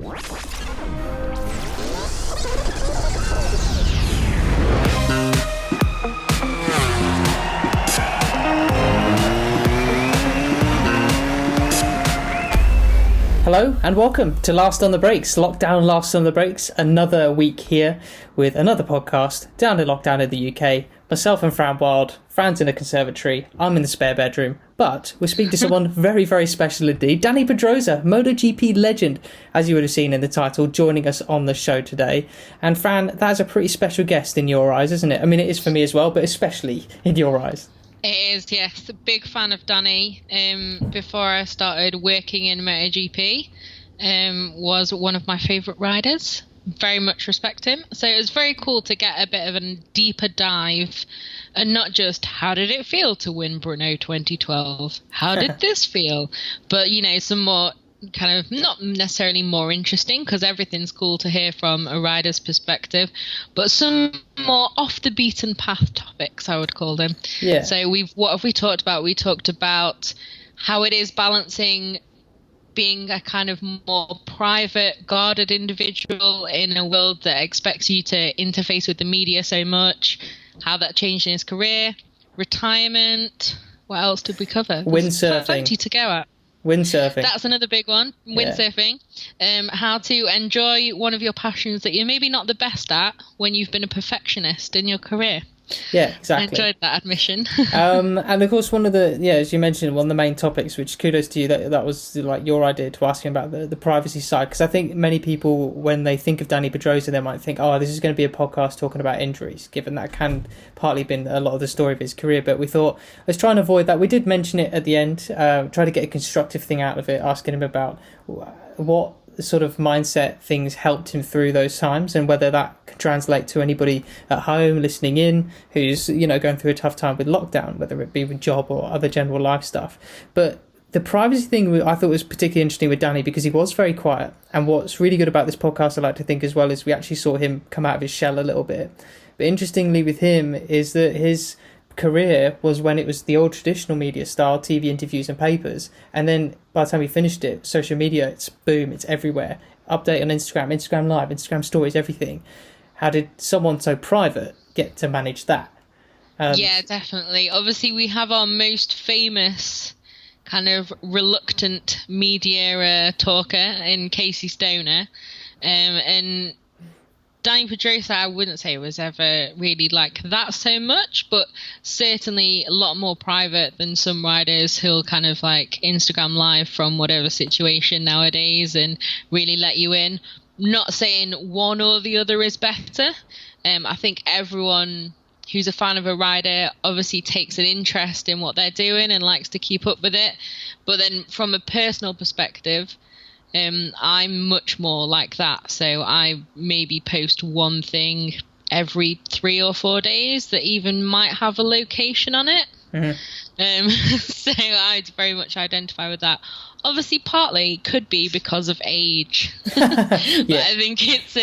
Hello and welcome to Last on the Brakes, Lockdown Last on the Brakes. Another week here with another podcast down in lockdown in the UK. Myself and Fran Wild. Fran's in a conservatory. I'm in the spare bedroom. But we're speaking to someone very, very special indeed. Dani Pedrosa, MotoGP legend, as you would have seen in the title, joining us on the show today. And Fran, that's a pretty special guest in your eyes, isn't it? I mean, it is for me as well, but especially in your eyes. It is, yes. A big fan of Dani. Before I started working in MotoGP, was one of my favourite riders. Very much respect him. So it was very cool to get a bit of a deeper dive, and not just how did it feel to win Brno 2012? How did this feel? But, you know, some more kind of not necessarily more interesting, because everything's cool to hear from a rider's perspective, but some more off the beaten path topics, I would call them. Yeah. So what have we talked about? We talked about how it is balancing being a kind of more private, guarded individual in a world that expects you to interface with the media so much, how that changed in his career, retirement. What else did we cover? Windsurfing. Plenty to go at. Windsurfing. That's another big one. Windsurfing. How to enjoy one of your passions that you're maybe not the best at when you've been a perfectionist in your career. Yeah, exactly. I enjoyed that admission. And of course, one of the, as you mentioned, one of the main topics, which kudos to you, that was like your idea to ask him about the privacy side. Because I think many people, when they think of Dani Pedrosa, they might think, oh, this is going to be a podcast talking about injuries, given that can partly been a lot of the story of his career. But we thought, let's try and avoid that. We did mention it at the end, try to get a constructive thing out of it, asking him about what sort of mindset things helped him through those times, and whether that can translate to anybody at home listening in who's, you know, going through a tough time with lockdown, whether it be with job or other general life stuff. But the privacy thing I thought was particularly interesting with Dani, because he was very quiet. And what's really good about this podcast, I like to think as well, is we actually saw him come out of his shell a little bit. But interestingly with him is that his career was when it was the old traditional media style, TV interviews and papers, and then by the time he finished it, social media, it's boom, it's everywhere. Update on Instagram Live, Instagram stories, everything. How did someone so private get to manage that? Yeah, definitely. Obviously, we have our most famous kind of reluctant media talker in Casey Stoner, and Dani Pedrosa, I wouldn't say was ever really like that so much, but certainly a lot more private than some riders who'll kind of like Instagram Live from whatever situation nowadays and really let you in. Not saying one or the other is better. I think everyone who's a fan of a rider obviously takes an interest in what they're doing and likes to keep up with it. But then from a personal perspective, I'm much more like that. So I maybe post one thing every 3 or 4 days that even might have a location on it. Mm-hmm. So I'd very much identify with that. Obviously, partly could be because of age, but I think it's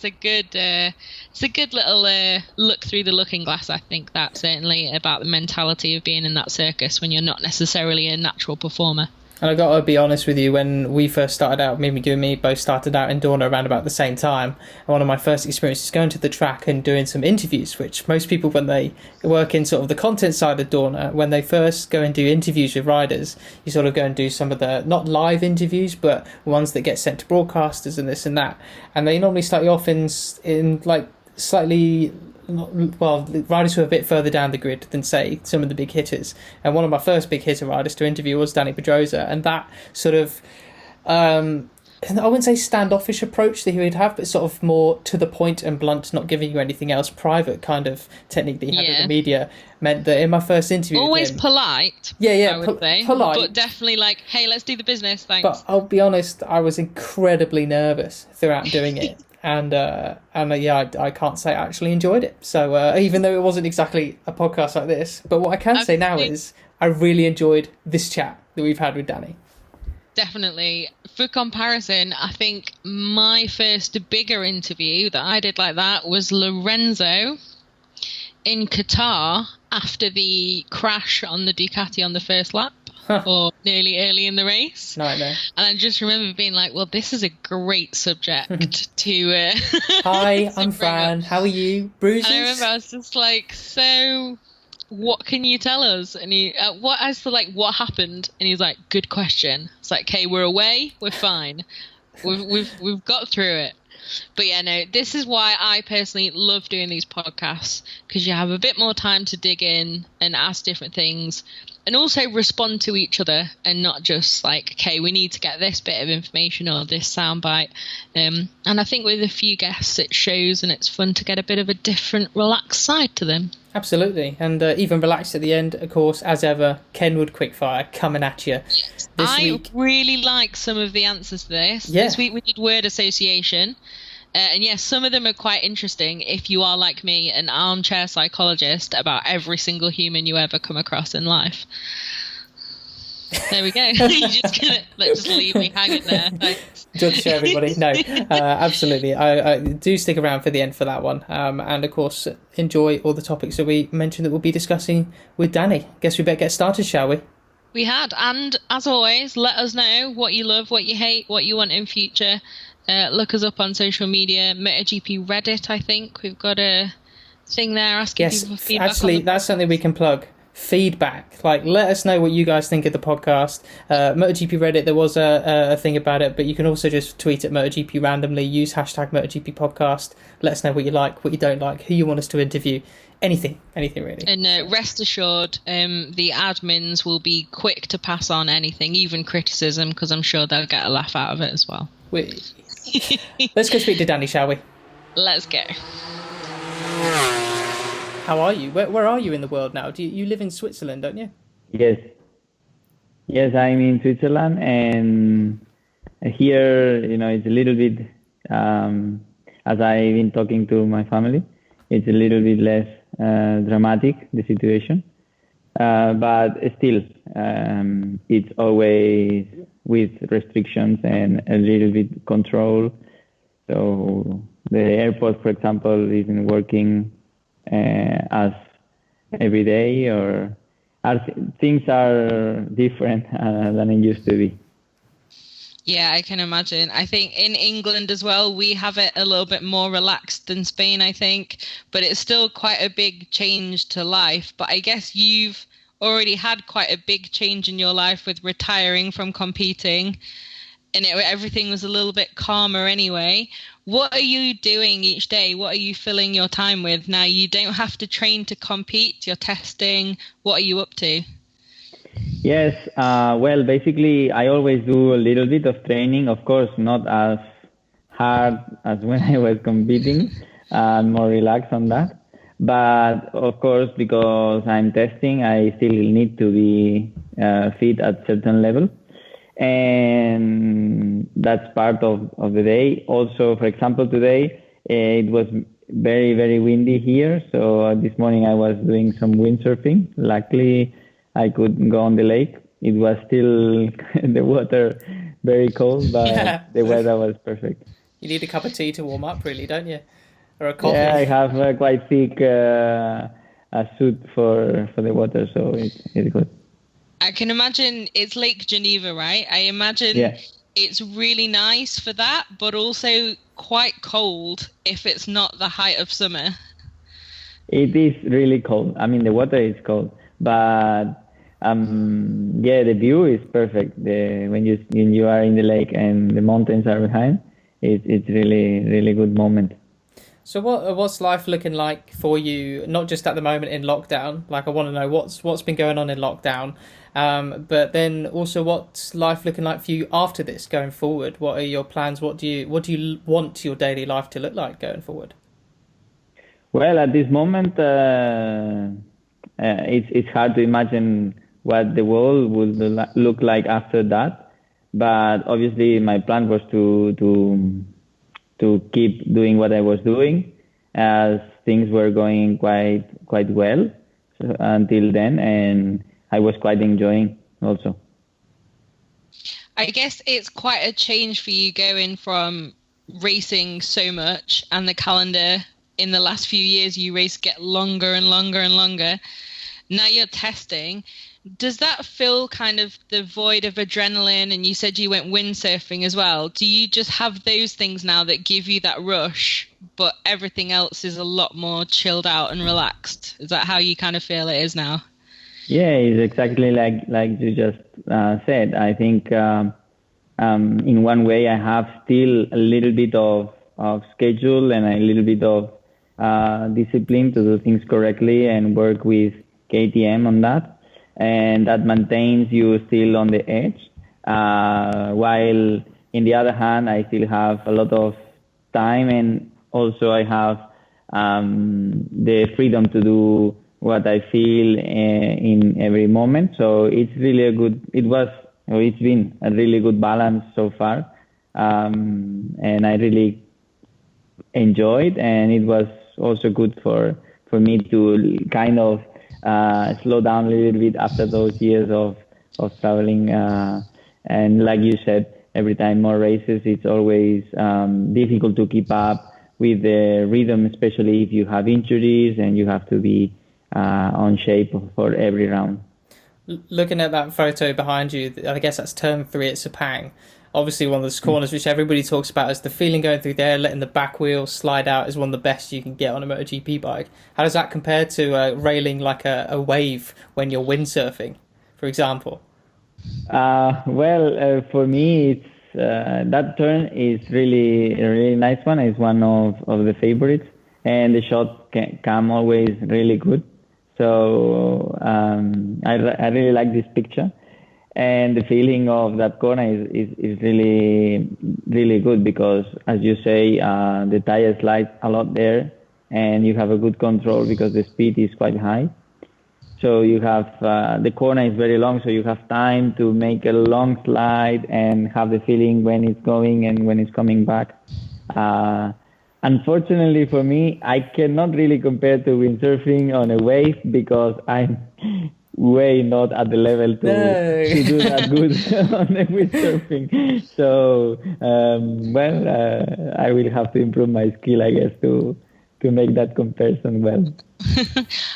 a good little look through the looking glass. I think that certainly about the mentality of being in that circus when you're not necessarily a natural performer. And I got to be honest with you, when we first started out, maybe you and me both started out in Dorna around about the same time. And one of my first experiences going to the track and doing some interviews, which most people, when they work in sort of the content side of Dorna, when they first go and do interviews with riders, you sort of go and do some of the, not live interviews, but ones that get sent to broadcasters and this and that. And they normally start you off in like slightly, well, riders who are a bit further down the grid than, say, some of the big hitters. And one of my first big hitter riders to interview was Dani Pedrosa, and that sort of, I wouldn't say standoffish approach that he would have, but sort of more to the point and blunt, not giving you anything else, private kind of technique that he had with the media, meant that in my first interview always with him, polite, I would say, polite, but definitely like, hey, let's do the business, thanks. But I'll be honest, I was incredibly nervous throughout doing it. And I can't say I actually enjoyed it. So even though it wasn't exactly a podcast like this, but what I can say now is I really enjoyed this chat that we've had with Dani. Definitely. For comparison, I think my first bigger interview that I did like that was Lorenzo in Qatar after the crash on the Ducati on the first lap. or nearly early in the race. Nightmare. And I just remember being like, well, this is a great subject to Hi, to I'm bring Fran. up. How are you? Bruises? And I remember I was just like, so what can you tell us? And what happened? And he's like, good question. It's like, okay, we're away, we're fine. We've got through it. But yeah, no, this is why I personally love doing these podcasts, because you have a bit more time to dig in and ask different things and also respond to each other, and not just like, okay, we need to get this bit of information or this soundbite. And I think with a few guests, it shows, and it's fun to get a bit of a different, relaxed side to them. Absolutely. And even relaxed at the end, of course, as ever, Kenwood Quickfire coming at you. Yes. This week. Really like some of the answers to this. Yeah. This week we did word association. And yes, some of them are quite interesting if you are like me, an armchair psychologist about every single human you ever come across in life. There we go. You're just going to just leave me hanging there. Thanks. Just to show everybody. No, absolutely. I do stick around for the end for that one. And of course, enjoy all the topics that we mentioned that we'll be discussing with Dani. Guess we better get started, shall we? We had. And as always, let us know what you love, what you hate, what you want in future. Look us up on social media, MotoGP Reddit, I think. We've got a thing there asking people for feedback. Actually, that's something we can plug. Feedback. Like, let us know what you guys think of the podcast. MotoGP Reddit, there was a thing about it, but you can also just tweet at MotoGP randomly, use hashtag MotoGP Podcast. Let us know what you like, what you don't like, who you want us to interview. Anything really. And rest assured, the admins will be quick to pass on anything, even criticism, because I'm sure they'll get a laugh out of it as well. Let's go speak to Dani, shall we? Let's go. How are you? Where are you in the world now? You live in Switzerland, don't you? Yes, I'm in Switzerland, and here, it's a little bit, as I've been talking to my family, it's a little bit less dramatic, the situation. But still, it's always with restrictions and a little bit control. So the airport, for example, isn't working as every day, or things are different than it used to be. Yeah, I can imagine. I think in England as well, we have it a little bit more relaxed than Spain, I think, but it's still quite a big change to life. But I guess you've already had quite a big change in your life with retiring from competing, and everything was a little bit calmer anyway. What are you doing each day? What are you filling your time with? Now you don't have to train to compete, you're testing. What are you up to? Yes, well, basically, I always do a little bit of training, of course, not as hard as when I was competing, more relaxed on that. But of course, because I'm testing, I still need to be fit at certain level. And that's part of the day. Also, for example, today, it was very, very windy here. So this morning I was doing some windsurfing. Luckily, I could go on the lake. It was still the water very cold, but the weather was perfect. You need a cup of tea to warm up, really, don't you? Or a coffee? Yeah, I have a quite thick a suit for the water, so it's good. I can imagine it's Lake Geneva, right? I imagine it's really nice for that, but also quite cold if it's not the height of summer. It is really cold. I mean, the water is cold, but the view is perfect. When you are in the lake and the mountains are behind, it's really, really good moment. So what's life looking like for you, not just at the moment in lockdown? Like, I want to know what's been going on in lockdown, but then also what's life looking like for you after this going forward? What are your plans? What do you want your daily life to look like going forward? Well, at this moment, it's hard to imagine what the world would look like after that. But obviously, my plan was to keep doing what I was doing, as things were going quite well until then, and I was quite enjoying also. I guess it's quite a change for you going from racing so much, and the calendar in the last few years you race get longer and longer and longer. Now you're testing. Does that fill kind of the void of adrenaline? And you said you went windsurfing as well. Do you just have those things now that give you that rush, but everything else is a lot more chilled out and relaxed? Is that how you kind of feel it is now? Yeah, it's exactly like you just said. I think in one way I have still a little bit of schedule and a little bit of discipline to do things correctly and work with KTM on that. And that maintains you still on the edge. While in the other hand, I still have a lot of time, and also I have the freedom to do what I feel in every moment. So it's really it's been a really good balance so far. And I really enjoyed, and it was also good for me to kind of slow down a little bit after those years of traveling. And like you said, every time more races, it's always difficult to keep up with the rhythm, especially if you have injuries and you have to be on shape for every round. Looking at that photo behind you, I guess that's turn 3 at Sepang. Obviously, one of those corners which everybody talks about is the feeling going through there, letting the back wheel slide out is one of the best you can get on a MotoGP bike. How does that compare to railing like a wave when you're windsurfing, for example? For me, it's that turn is really a really nice one. It's one of the favorites, and the shot can come always really good. So I really like this picture. And the feeling of that corner is really, really good because, as you say, the tire slides a lot there and you have a good control because the speed is quite high. So you have, the corner is very long, so you have time to make a long slide and have the feeling when it's going and when it's coming back. Unfortunately for me, I cannot really compare to windsurfing on a wave because I'm way not at the level to do that good on the windsurfing. So, I will have to improve my skill, I guess, to make that comparison well.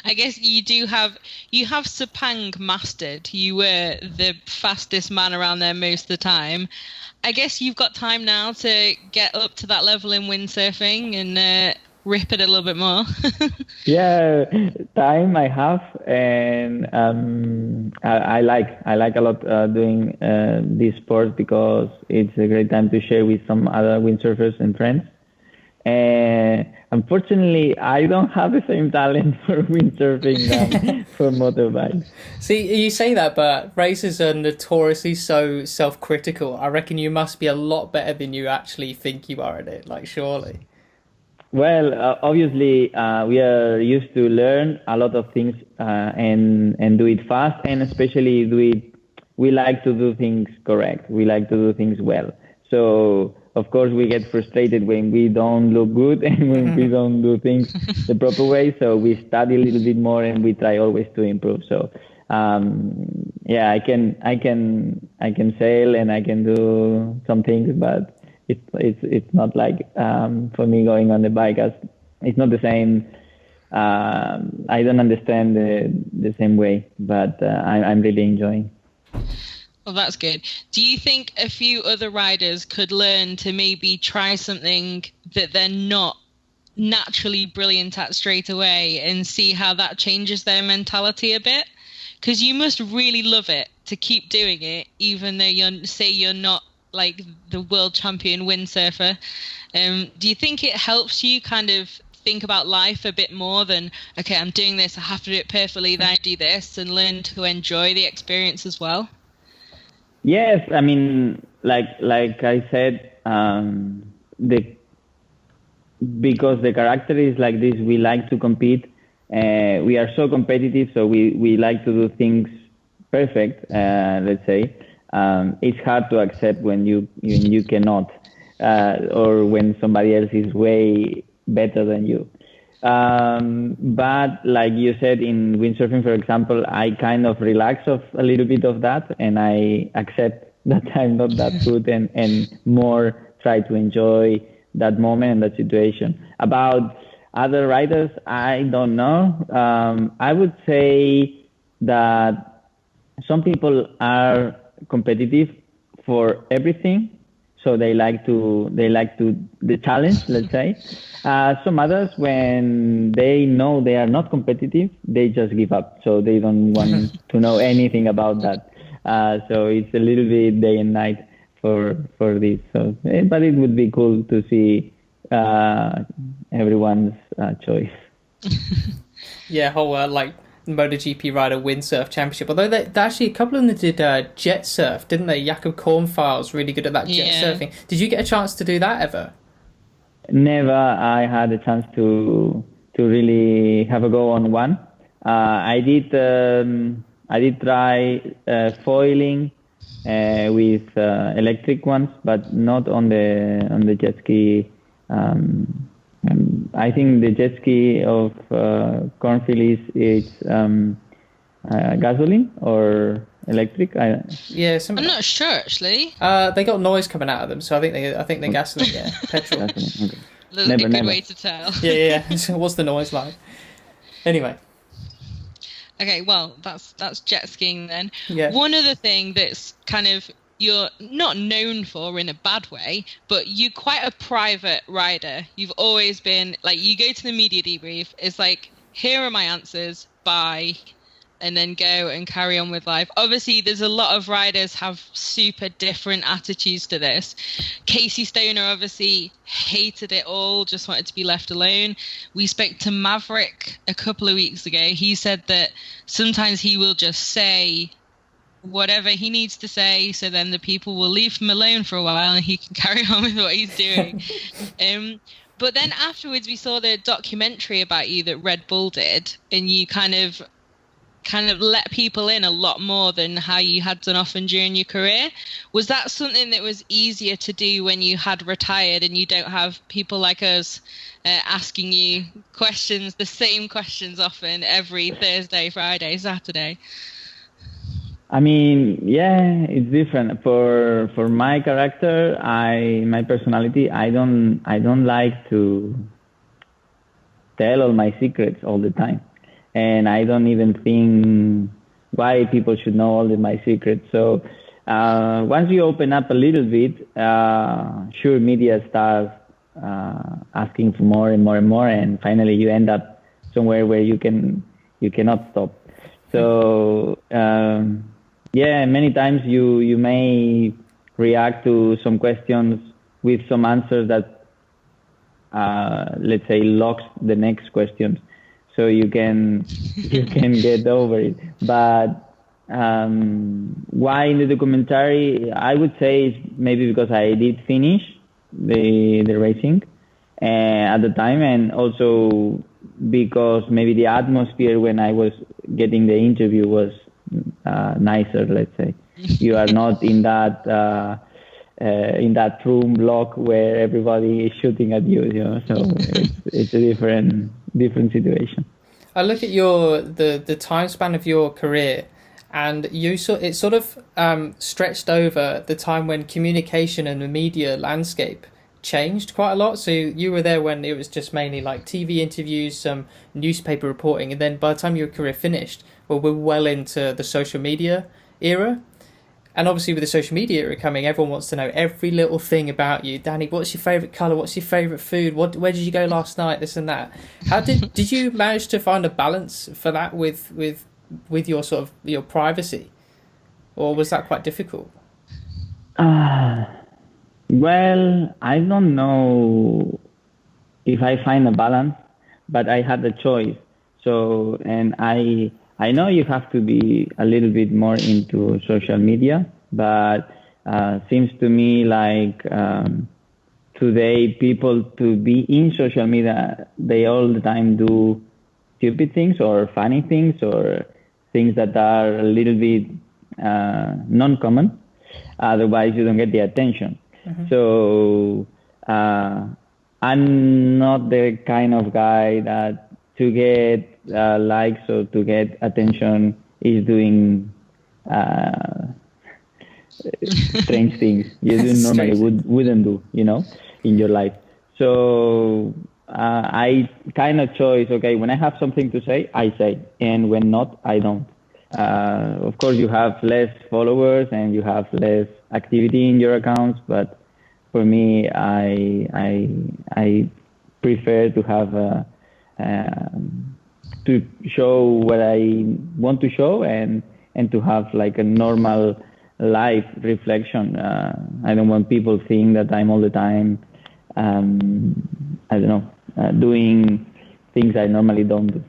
I guess you have Sepang mastered. You were the fastest man around there most of the time. I guess you've got time now to get up to that level in windsurfing and rip it a little bit more. Yeah, time I have, and I like a lot doing this sport because it's a great time to share with some other windsurfers and friends. And unfortunately, I don't have the same talent for windsurfing than for motorbikes. See, you say that, but racers are notoriously so self-critical. I reckon you must be a lot better than you actually think you are at it, like, surely. Well, obviously, we are used to learn a lot of things and do it fast, and especially we like to do things correct. We like to do things well. So, of course, we get frustrated when we don't look good and when we don't do things the proper way. So we study a little bit more and we try always to improve. So, I can sail and I can do some things, but it's not like for me going on the bike, as it's not the same. I don't understand the same way, but I'm really enjoying. Well, that's good. Do you think a few other riders could learn to maybe try something that they're not naturally brilliant at straight away and see how that changes their mentality a bit? Because you must really love it to keep doing it, even though you're not like the world champion windsurfer. Do you think it helps you kind of think about life a bit more than, okay, I'm doing this, I have to do it perfectly, then I do this, and learn to enjoy the experience as well? Yes, I mean, like I said, because the character is like this, we like to compete. We are so competitive, so we like to do things perfect. Let's say it's hard to accept when you cannot, or when somebody else is way better than you. But like you said, in windsurfing, for example, I kind of relax off a little bit of that, and I accept that I'm not that good, and more try to enjoy that moment and that situation. About other riders, I don't know. I would say that some people are competitive for everything, so they like to the challenge, let's say. Some others, when they know they are not competitive, they just give up, so they don't want to know anything about that. So it's a little bit day and night for this. So, but it would be cool to see everyone's choice. Yeah, whole like MotoGP rider windsurf championship. Although they actually, a couple of them did jet surf, didn't they? Jakob Kornfeil's really good at that jet surfing. Did you get a chance to do that ever? Never. I had a chance to really have a go on one. I did try foiling with electric ones, but not on the jet ski. I think the jet ski of Cornfield is gasoline or electric. I'm not sure actually. They got noise coming out of them, so I think they're gasoline. Yeah, petrol. Gasoline, okay. That's a good way to tell. Yeah. So what's the noise like? Anyway. Okay, well, that's jet skiing then. Yeah. One other thing that's kind of you're not known for in a bad way, but you're quite a private rider. You've always been like, you go to the media debrief, it's like, here are my answers, bye, and then go and carry on with life. Obviously, there's a lot of riders have super different attitudes to this. Casey Stoner obviously hated it all, just wanted to be left alone. We spoke to Maverick a couple of weeks ago. He said that sometimes he will just say whatever he needs to say, so then the people will leave him alone for a while and he can carry on with what he's doing. But then afterwards we saw the documentary about you that Red Bull did, and you kind of let people in a lot more than how you had done often during your career. Was that something that was easier to do when you had retired and you don't have people like us asking you questions, the same questions often every Thursday, Friday, Saturday? I mean, yeah, it's different. For my character, my personality, I don't like to tell all my secrets all the time, and I don't even think why people should know all of my secrets. So once you open up a little bit, sure, media starts asking for more and more and more, and finally you end up somewhere where you cannot stop. So. Yeah, many times you may react to some questions with some answers that, let's say, locks the next question, so you can get over it. But why in the documentary? I would say it's maybe because I did finish the racing at the time, and also because maybe the atmosphere when I was getting the interview was nicer, let's say. You are not in that room block where everybody is shooting at you, so it's a different situation. I look at the time span of your career, and it sort of stretched over the time when communication and the media landscape changed quite a lot. So you were there when it was just mainly like TV interviews, some newspaper reporting, and then by the time your career finished, we're well into the social media era. And obviously with the social media era coming, everyone wants to know every little thing about you. Dani, what's your favourite colour? What's your favourite food? Where did you go last night? This and that. How did you manage to find a balance for that with your sort of your privacy? Or was that quite difficult? Well, I don't know if I find a balance, but I had a choice. So, and I know you have to be a little bit more into social media, but seems to me like today people to be in social media, they all the time do stupid things or funny things or things that are a little bit non-common. Otherwise, you don't get the attention. Mm-hmm. So I'm not the kind of guy that to get likes or to get attention is doing strange things you normally wouldn't do, in your life. So I kind of choose, okay, when I have something to say, I say, and when not, I don't. Of course, you have less followers and you have less activity in your accounts, but for me, I prefer to have to show what I want to show and to have like a normal life reflection. I don't want people seeing that I'm all the time, I don't know, doing things I normally don't do.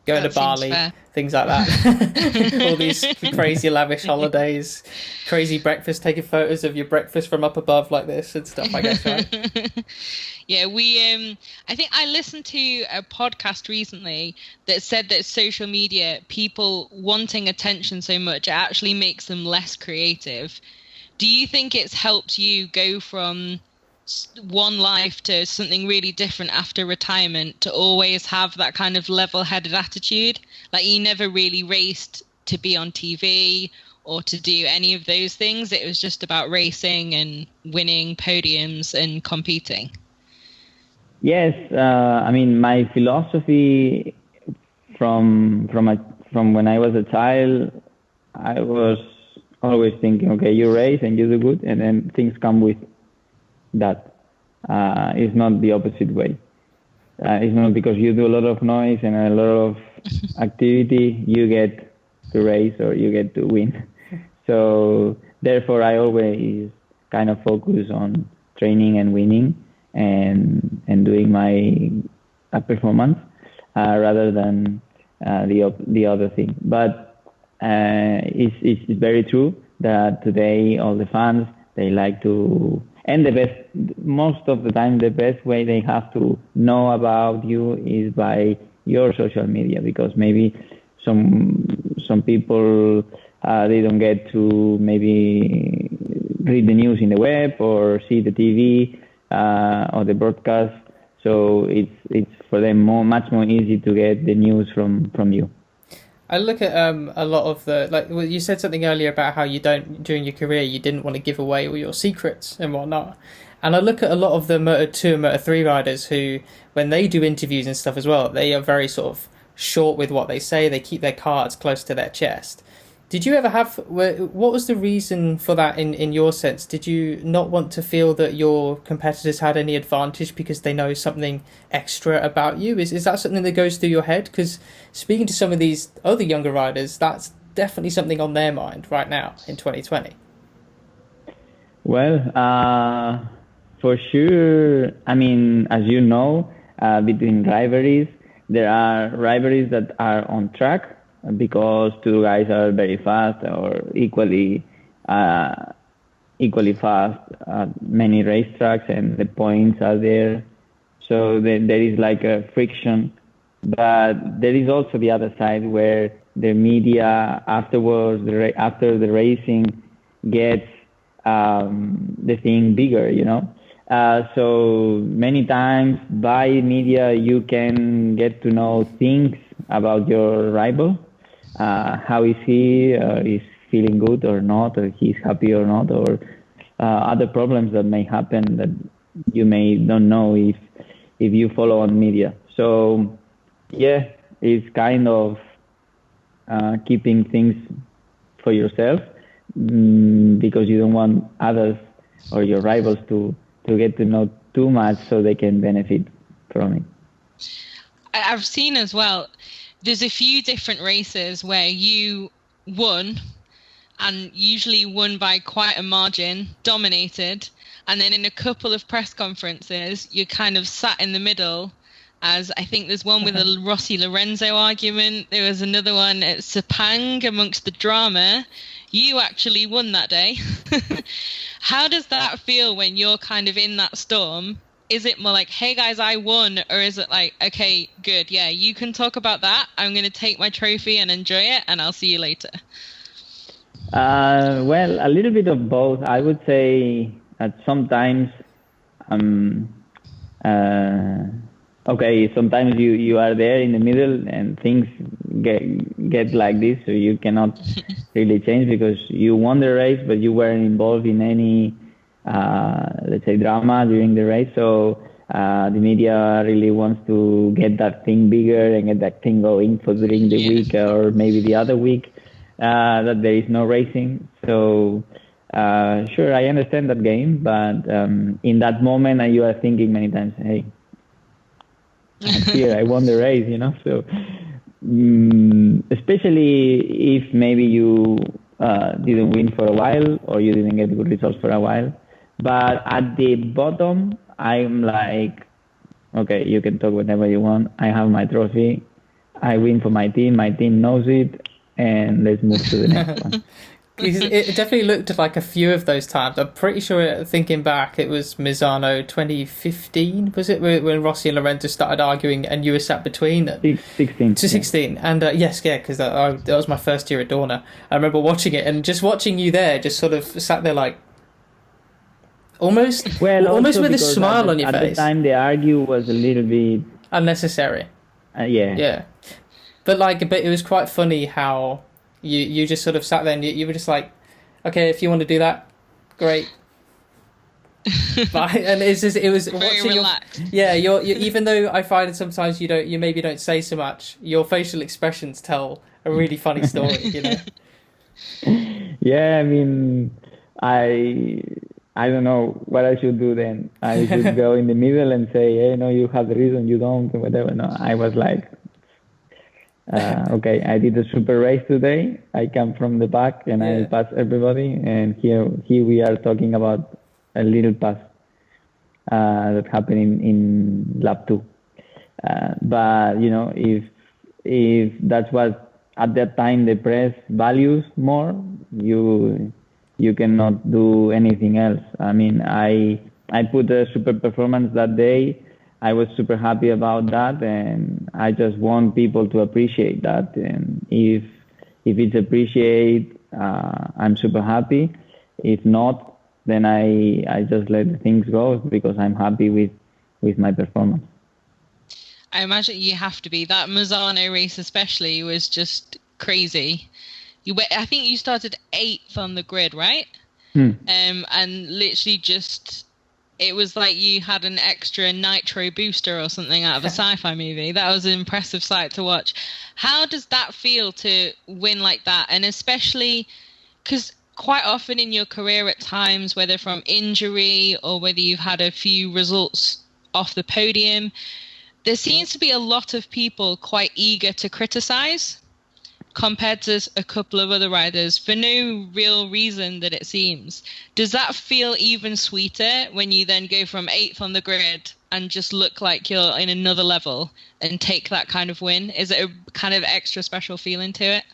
Going to Bali, things like that. All these crazy lavish holidays, crazy breakfast, taking photos of your breakfast from up above like this and stuff, I guess, right? Yeah, I think I listened to a podcast recently that said that social media, people wanting attention so much, it actually makes them less creative. Do you think it's helped you go from one life to something really different after retirement, to always have that kind of level-headed attitude? Like, you never really raced to be on TV or to do any of those things. It was just about racing and winning podiums and competing. Yes, I mean, my philosophy from when I was a child, I was always thinking, okay, you race and you do good, and then things come with that. It's not the opposite way. It's not because you do a lot of noise and a lot of activity, you get to race or you get to win. So therefore, I always kind of focus on training and winning and doing my performance rather than the other thing. But it's very true that today all the fans, they like to, and most of the time, the best way they have to know about you is by your social media, because maybe some people they don't get to maybe read the news in the web or see the TV or the broadcast, so it's for them much more easy to get the news from you. I look at a lot of the, like, well, you said something earlier about how during your career, you didn't want to give away all your secrets and whatnot. And I look at a lot of the Moto2 and Moto3 riders who, when they do interviews and stuff as well, they are very sort of short with what they say. They keep their cards close to their chest. Did you ever what was the reason for that in your sense? Did you not want to feel that your competitors had any advantage because they know something extra about you? Is that something that goes through your head? Because speaking to some of these other younger riders, that's definitely something on their mind right now in 2020. Well, for sure. I mean, as you know, between rivalries, there are rivalries that are on track, because two guys are very fast or equally fast at many racetracks, and the points are there. So there is like a friction. But there is also the other side where the media afterwards, after the racing, gets the thing bigger, you know. So many times by media you can get to know things about your rival. How is he? Is feeling good or not? Or he's happy or not? Or other problems that may happen that you may don't know if you follow on media. So yeah, it's kind of keeping things for yourself, because you don't want others or your rivals to get to know too much so they can benefit from it. I've seen as well, there's a few different races where you won, and usually won by quite a margin, dominated, and then in a couple of press conferences you kind of sat in the middle, as I think there's one with a Rossi Lorenzo argument, there was another one at Sepang amongst the drama. You actually won that day. How does that feel when you're kind of in that storm? Is it more like, hey guys, I won? Or is it like, okay, good, yeah, you can talk about that. I'm going to take my trophy and enjoy it, and I'll see you later? Well, a little bit of both. I would say that sometimes, okay, sometimes you are there in the middle and things get like this, so you cannot really change because you won the race, but you weren't involved in any, let's say, drama during the race. So The media really wants to get that thing bigger and get that thing going for during the week or maybe the other week that there is no racing. So sure, I understand that game, but in that moment you are thinking many times, hey, I'm here, I won the race, So especially if maybe you didn't win for a while or you didn't get good results for a while. But at the bottom, I'm like, okay, you can talk whatever you want. I have my trophy. I win for my team. My team knows it. And let's move to the next one. It definitely looked like a few of those times. I'm pretty sure, thinking back, it was Misano 2015, was it? When Rossi and Lorenzo started arguing and you were sat between them? 16. 16. And yes, because that was my first year at Dorna. I remember watching it and just watching you there, just sort of sat there like, almost with a smile on your face. At the time, the argue was a little bit unnecessary. Yeah. But it was quite funny how you just sort of sat there and you were just like, okay, if you want to do that, great. But, and it was very watching relaxed. you're even though I find sometimes you maybe don't say so much, your facial expressions tell a really funny story. Yeah, I mean, I don't know what I should do then. I should go in the middle and say, hey, no, you have the reason, you don't, or whatever. No, I was like, okay, I did a super race today. I come from the back and I pass everybody. And here we are talking about a little pass that happened in lap 2. But, if that's what at that time the press values more, you cannot do anything else. I mean, I put a super performance that day. I was super happy about that, and I just want people to appreciate that. And if it's appreciated, I'm super happy. If not, then I just let things go because I'm happy with my performance. I imagine you have to be. That Mazzano race especially was just crazy. I think you started 8th on the grid, right? And literally just, it was like you had an extra nitro booster or something out of a sci-fi movie. That was an impressive sight to watch. How does that feel to win like that? And especially because quite often in your career at times, whether from injury or whether you've had a few results off the podium, there seems to be a lot of people quite eager to criticize compared to a couple of other riders for no real reason that it seems. Does that feel even sweeter when you then go from 8th on the grid and just look like you're in another level and take that kind of win? Is it a kind of extra special feeling to it?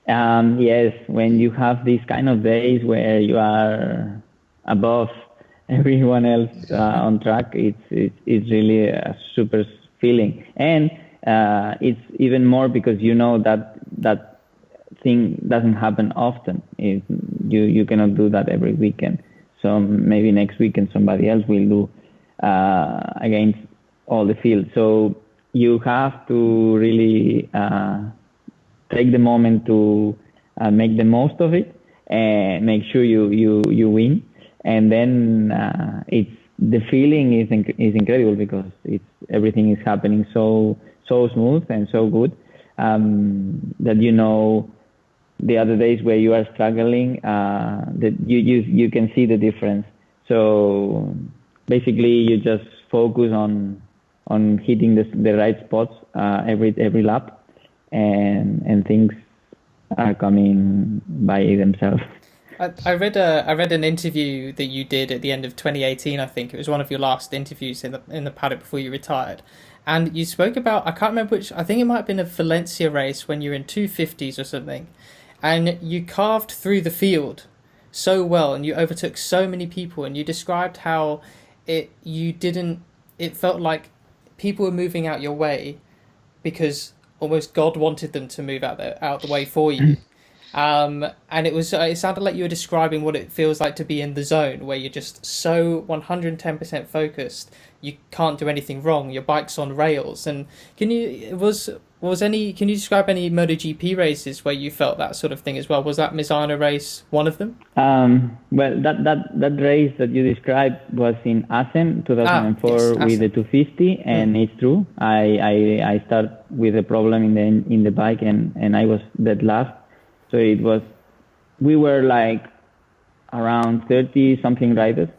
Yes, when you have these kind of days where you are above everyone else on track, it's really a super feeling. And it's even more because that thing doesn't happen often. You cannot do that every weekend. So maybe next weekend somebody else will do against all the field. So you have to really take the moment to make the most of it and make sure you win. And then the feeling is incredible because everything is happening so smooth and so good that the other days where you are struggling that you can see the difference. So basically you just focus on hitting the right spots every lap and things are coming by themselves. I read an interview that you did at the end of 2018. I think it was one of your last interviews in the paddock before you retired, and you spoke about, I can't remember which, I think it might have been a Valencia race when you were in 250s or something, and you carved through the field so well and you overtook so many people, and you described how it felt like people were moving out your way because almost God wanted them to move out the way for you. And it sounded like you were describing what it feels like to be in the zone where you're just so 110% focused, you can't do anything wrong, your bike's on rails. And was Can you describe any MotoGP races where you felt that sort of thing as well? Was that Misano race one of them? Well, that race that you described was in Assen, 2004, yes, with Assen. the 250, and it's true. I started with a problem in the bike, and I was dead last. So we were like around 30 something riders.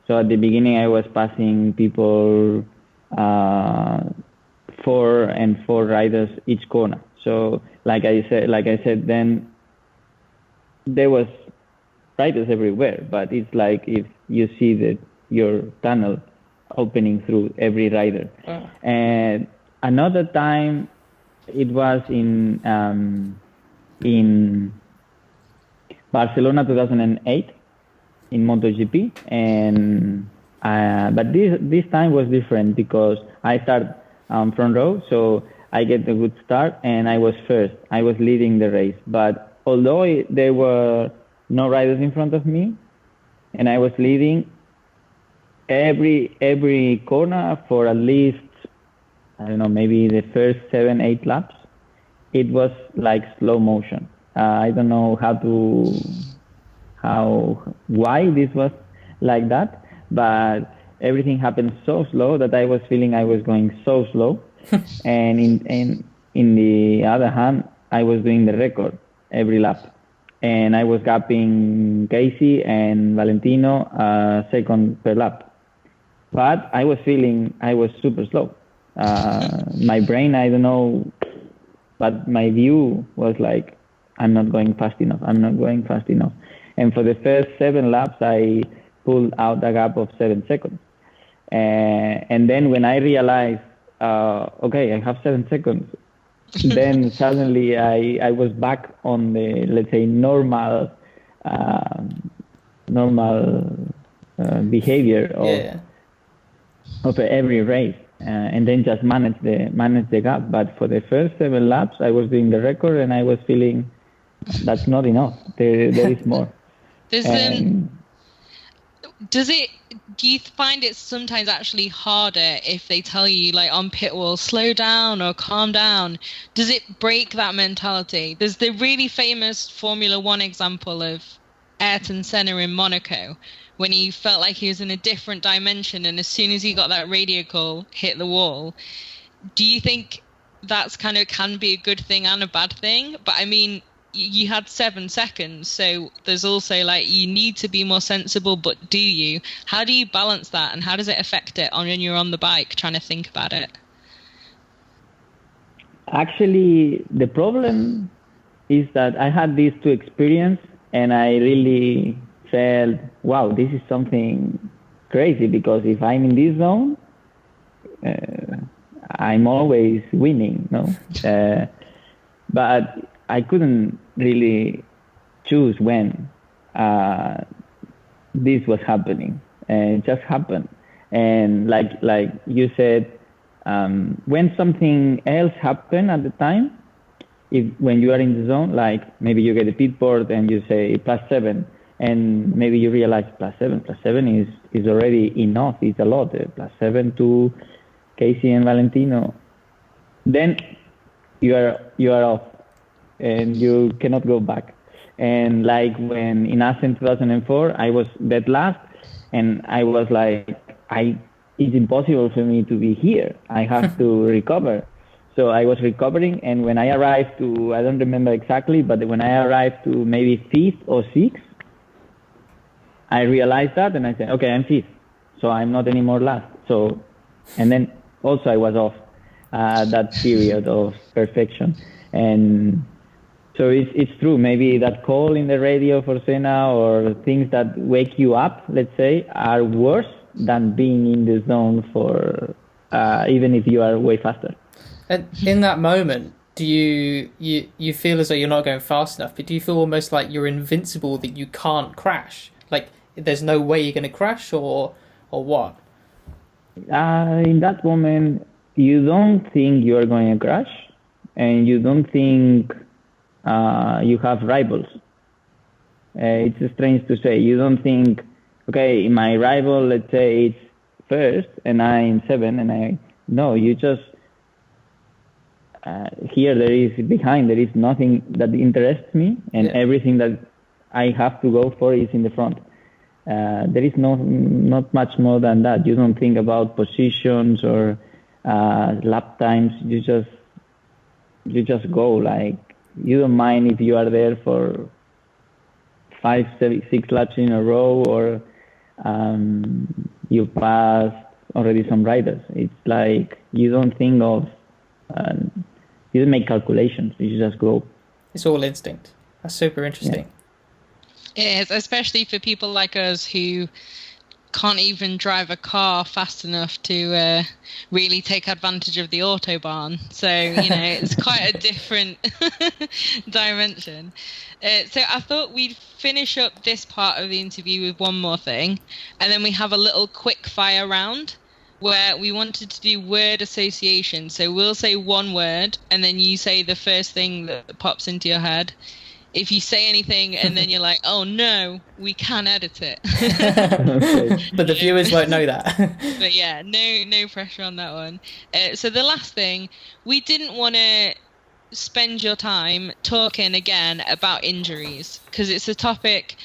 So at the beginning, I was passing people 4 and 4 riders each corner. So like I said, then there was riders everywhere, but it's like if you see your tunnel opening through every rider. Oh. And another time, it was in Barcelona 2008 in MotoGP, and but this time was different because I started front row, so I get a good start, and I was first. I was leading the race, but although there were no riders in front of me, and I was leading every corner for at least, I don't know, maybe the first 7-8 laps, it was like slow motion. I don't know why this was like that, but everything happened so slow that I was feeling I was going so slow. And in the other hand, I was doing the record every lap, and I was gapping Casey and Valentino second per lap. But I was feeling I was super slow. My brain, I don't know, but my view was like, I'm not going fast enough. And for the first 7 laps, I pulled out a gap of 7 seconds. And then when I realized, okay, I have 7 seconds, then suddenly I was back on the, let's say, normal behavior of every race, and then just manage the gap. But for the first 7 laps, I was doing the record, and I was feeling that's not enough. There is more. Do you find it sometimes actually harder if they tell you, like, on pit wall, slow down or calm down? Does it break that mentality? There's the really famous Formula One example of Ayrton Senna in Monaco, when he felt like he was in a different dimension, and as soon as he got that radio call, hit the wall. Do you think that's kind of can be a good thing and a bad thing? But I mean, you had 7 seconds, so there's also like, you need to be more sensible, but do you? How do you balance that, and how does it affect it when you're on the bike trying to think about it? Actually, the problem is that I had these 2 experiences, and I really felt, wow, this is something crazy, because if I'm in this zone, I'm always winning, no? But I couldn't really choose when this was happening. It just happened. And like you said, when something else happened at the time, when you are in the zone, like maybe you get a pit board and you say +7, and maybe you realize +7 is already enough. It's a lot. +7 to Casey and Valentino. Then you are off, and you cannot go back. And like when in Assen 2004, I was dead last, and I was like, it's impossible for me to be here. I have to recover. So I was recovering, and when I arrived to, I don't remember exactly, but when I arrived to maybe 5th or 6th, I realized that, and I said, okay, I'm 5th, so I'm not anymore last. So, and then also I was off that period of perfection. And so it's true. Maybe that call in the radio for Senna, or things that wake you up, let's say, are worse than being in the zone for even if you are way faster. And in that moment, do you feel as though you're not going fast enough, but do you feel almost like you're invincible, that you can't crash? Like there's no way you're going to crash, or what? In that moment, you don't think you are going to crash, and you don't think you have rivals. It's strange to say. You don't think, okay, my rival, let's say it's first and I'm 7, and no, you just here there is nothing that interests me, and everything that I have to go for is in the front. There is not much more than that. You don't think about positions or lap times. You just go. Like, you don't mind if you are there for 5, 7, 6 laps in a row, or you pass already some riders. It's like you don't think of, you don't make calculations. You just go. It's all instinct. That's super interesting. It is, especially for people like us who can't even drive a car fast enough to really take advantage of the Autobahn. So, it's quite a different dimension. So I thought we'd finish up this part of the interview with one more thing, and then we have a little quick fire round where we wanted to do word association. So we'll say one word, and then you say the first thing that pops into your head. If you say anything and then you're like, oh no, we can edit it. But the viewers won't know that. But yeah, no pressure on that one. So the last thing, we didn't want to spend your time talking again about injuries, because it's a topic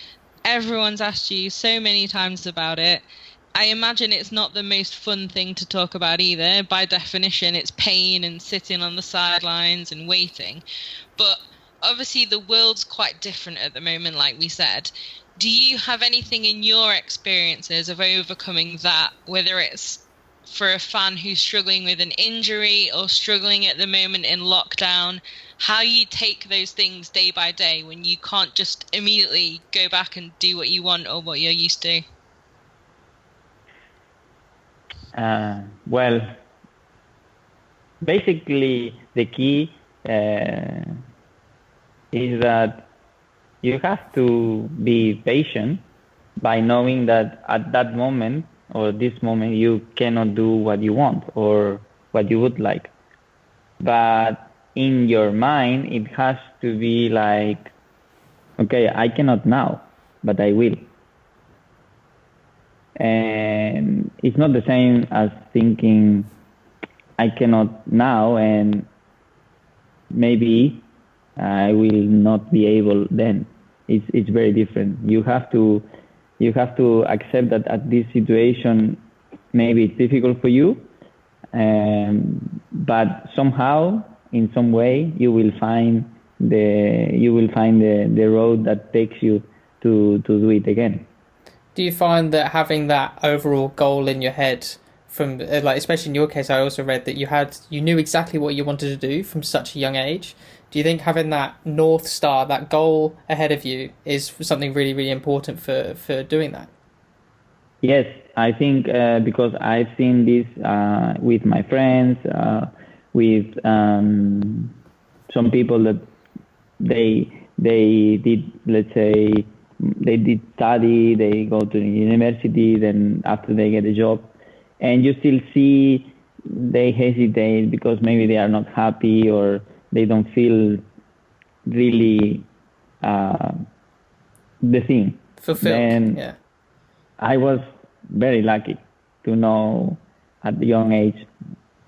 everyone's asked you so many times about it. I imagine it's not the most fun thing to talk about either. By definition, it's pain and sitting on the sidelines and waiting. But obviously the world's quite different at the moment, like we said. Do you have anything in your experiences of overcoming that, whether it's for a fan who's struggling with an injury or struggling at the moment in lockdown, how you take those things day by day when you can't just immediately go back and do what you want or what you're used to? Well, basically the key is that you have to be patient by knowing that at that moment or this moment you cannot do what you want or what you would like. But in your mind, it has to be like, okay, I cannot now, but I will. And it's not the same as thinking I cannot now and maybe I will not be able then. It's very different. You have to accept that at this situation maybe it's difficult for you, but somehow in some way you will find the road that takes you to do it again. Do you find that having that overall goal in your head, from like, especially in your case, I also read that you knew exactly what you wanted to do from such a young age. Do you think having that North Star, that goal ahead of you, is something really, really important for doing that? Yes, I think because I've seen this with my friends, with some people that they did, let's say, they did study, they go to the university, then after they get a job, and you still see they hesitate because maybe they are not happy or they don't feel really the thing. Fulfilled. Then yeah. I was very lucky to know at the young age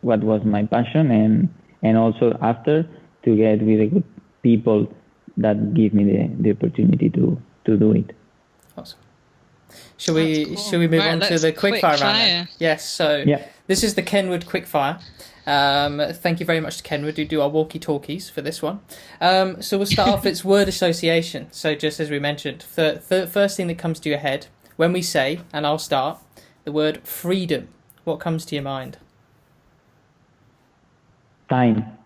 what was my passion, and also after to get with the good people that give me the opportunity to do it. Awesome. Should we move on to the quickfire round then? Yes, so This is the Kenwood quickfire. Thank you very much to Kenwood who do our walkie-talkies for this one. So we'll start off, it's word association. So just as we mentioned, the first thing that comes to your head when we say, and I'll start, the word freedom. What comes to your mind? Time.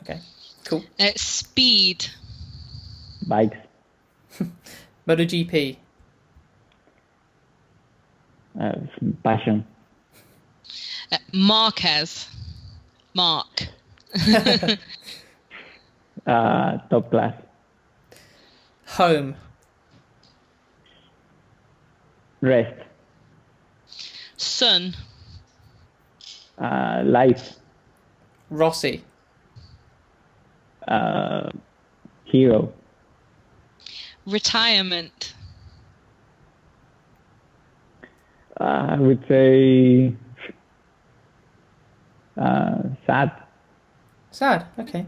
Okay, cool. Speed. Bikes. MotoGP. Passion. Marquez. Mark. Top class. Home. Rest. Sun. Life. Rossi. Hero. Retirement. I would say sad. Sad. Okay.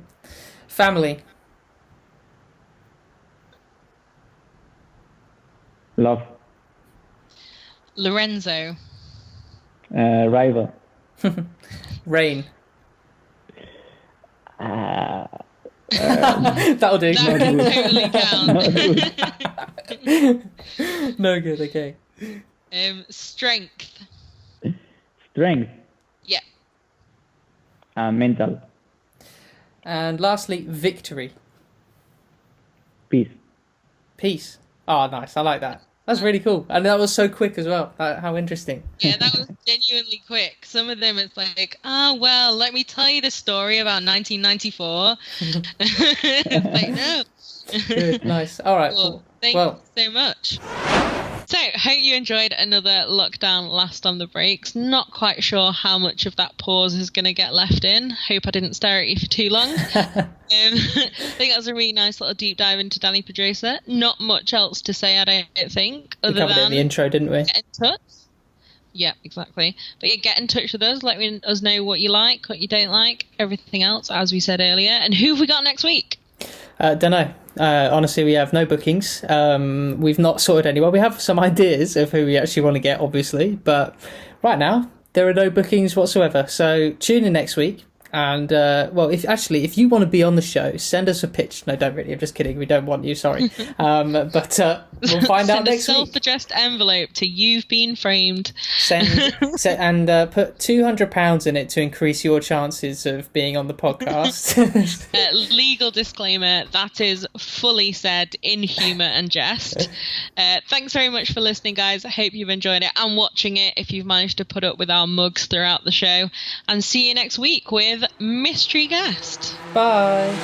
Family. Love. Lorenzo. Rival. Rain. That'll do. That can totally count. No good. Okay. Strength. Strength. Yeah. Mental. And lastly, victory. Peace. Peace. Oh, nice. I like that. That's really cool. And that was so quick as well. How interesting. Yeah, that was genuinely quick. Some of them, it's like, well, let me tell you the story about 1994. It's like, no. Good. Nice. All right. Well, thank you so much. So, hope you enjoyed another lockdown last on the brakes. Not quite sure how much of that pause is going to get left in. Hope I didn't stare at you for too long. I think that was a really nice little deep dive into Dani Pedrosa. Not much else to say, I don't think, other than it in the intro, didn't we? Get in touch. Yeah, exactly. But yeah, get in touch with us. Let us know what you like, what you don't like, everything else, as we said earlier. And who have we got next week? Don't know. Honestly, we have no bookings. We've not sorted anyone. We have some ideas of who we actually want to get, obviously, but right now there are no bookings whatsoever. So tune in next week. And if you want to be on the show, send us a pitch. No, don't really. I'm just kidding. We don't want you. Sorry. But we'll find out next week. Send a self-addressed envelope to You've Been Framed. And put £200 in it to increase your chances of being on the podcast. Legal disclaimer: that is fully said in humour and jest. Thanks very much for listening, guys. I hope you've enjoyed it and watching it. If you've managed to put up with our mugs throughout the show, and see you next week with mystery guest. Bye.